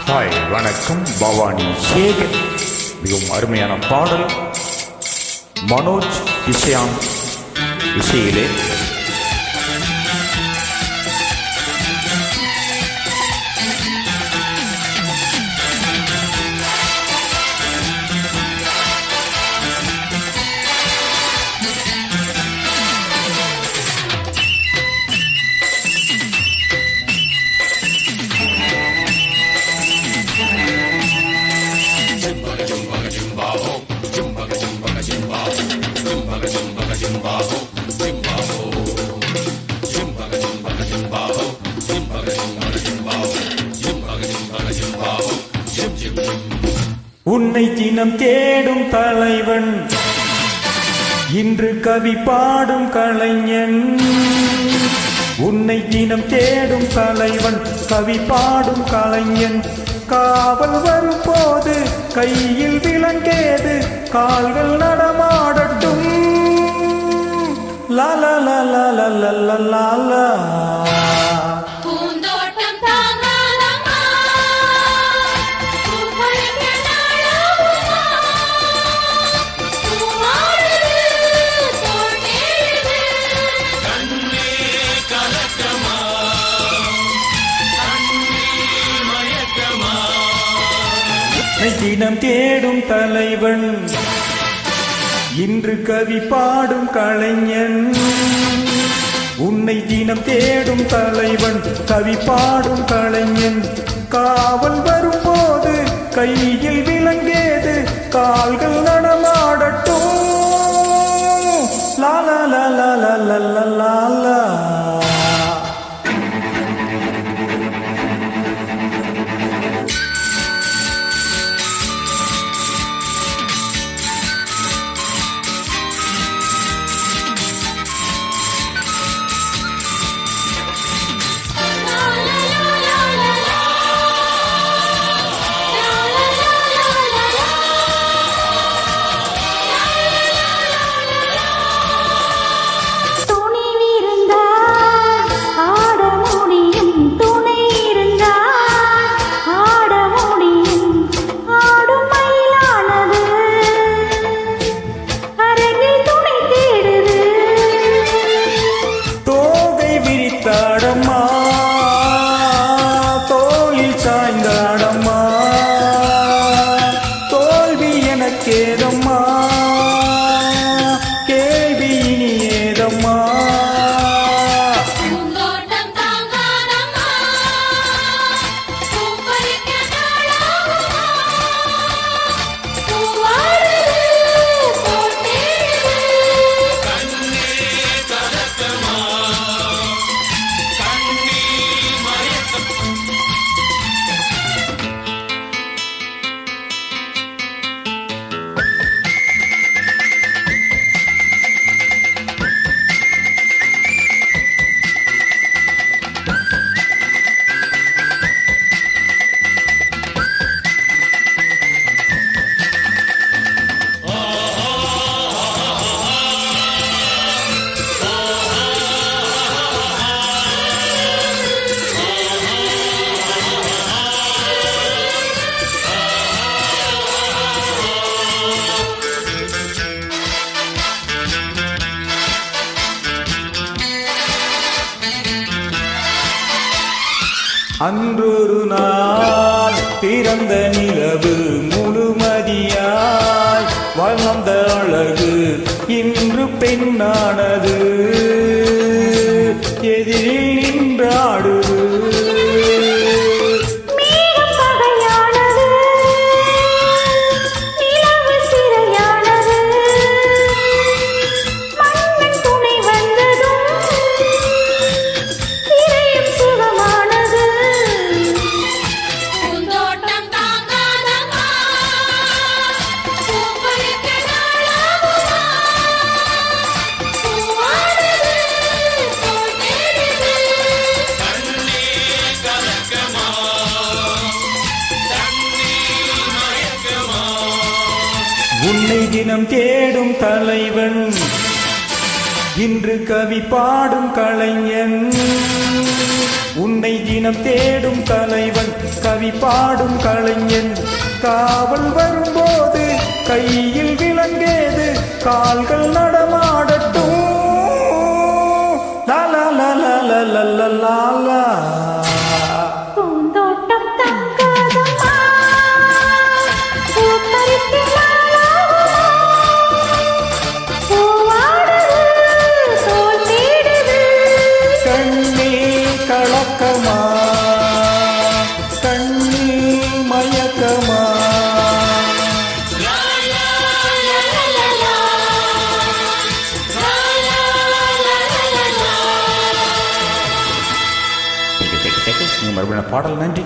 Hi வணக்கம். பவானி சேகர். மிகவும் அருமையான பாடல். மனோஜ் கிஷான் இசையிலே. உன்னை தினம் தேடும் தலைவன், இன்று கவி பாடும் கலைஞன். உன்னை தினம் தேடும் தலைவன், கவி பாடும் கலைஞன். காவல் வரும் போது கையில் விலங்கேது, கால்கள் நடமாடட்டும். லாலா லாலா லாலா லாலா. தினம் தேடும் தலைவன், இன்று கவி பாடும் கலைஞன். உன்னை தினம் தேடும் தலைவன், கவி பாடும் கலைஞன். காவல் வரும் போது கையில் விலங்கேது, கால்கள் நடமாடட்டும். லாலா லாலா லாலா லாலா. தாடம்மா தோளில் சாய்ந்தாடம்மா, தோல்வி எனக்கேதம்மா, கேள்வி இனி ஏதம்மா. அன்றொரு நாள் பிறந்த நிலவு முழுமதியாய் வளர்ந்த அழகு இன்று பெண்ணானது, எதிரில் நின்றாடுது. உன்னை தினம் தேடும் தலைவன், இன்று கவி பாடும் கலைஞன். உன்னை தினம் தேடும் தலைவன் கவி பாடும் கலைஞன் காவல் வரும்போது கையில் விலங்கேது கால்கள் நடமாடட்டும் லாலா லாலா லாலா லாலா பூந்தோட்டம் தக்காதம்மா பூப்பறித்து நாளாகுமா பூவாடுது தோல் தேடுது கண்ணே கலக்கமா கண்ணே மயக்கமா மறுபடியும் பாடல் நன்றி.